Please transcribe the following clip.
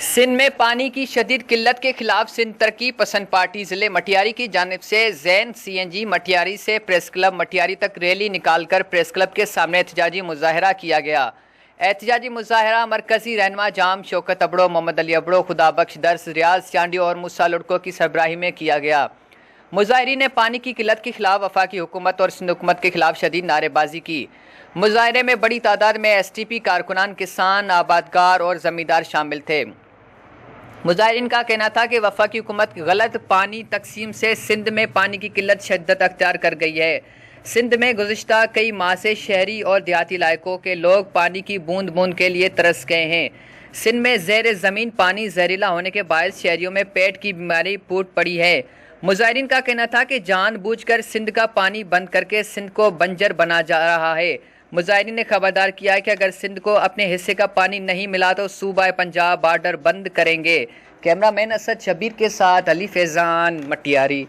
سندھ میں پانی کی شدید قلت کے خلاف سندھ ترقی پسند پارٹی ضلع مٹیاری کی جانب سے زین سی این جی مٹیاری سے پریس کلب مٹیاری تک ریلی نکال کر پریس کلب کے سامنے احتجاجی مظاہرہ کیا گیا۔ احتجاجی مظاہرہ مرکزی رہنما جام شوکت ابڑو، محمد علی ابڑو، خدا بخش درس، ریاض چانڈیو اور موسیٰ لڑکو کی سربراہی میں کیا گیا۔ مظاہرین نے پانی کی قلت کے خلاف وفاقی حکومت اور سندھ حکومت کے خلاف شدید نعرے بازی کی۔ مظاہرے میں بڑی تعداد میں ایس ٹی پی کارکنان، کسان، آبادکار اور زمیندار شامل تھے۔ مظاہرین کا کہنا تھا کہ وفاقی حکومت غلط پانی تقسیم سے سندھ میں پانی کی قلت شدت اختیار کر گئی ہے۔ سندھ میں گزشتہ کئی ماہ سے شہری اور دیہاتی علاقوں کے لوگ پانی کی بوند بوند کے لیے ترس گئے ہیں۔ سندھ میں زیر زمین پانی زہریلا ہونے کے باعث شہریوں میں پیٹ کی بیماری پھوٹ پڑی ہے۔ مظاہرین کا کہنا تھا کہ جان بوجھ کر سندھ کا پانی بند کر کے سندھ کو بنجر بنا جا رہا ہے۔ مظاہرین نے خبردار کیا ہے کہ اگر سندھ کو اپنے حصے کا پانی نہیں ملا تو صوبہ پنجاب بارڈر بند کریں گے۔ کیمرہ مین اسد شبیر کے ساتھ علی فیضان، مٹیاری۔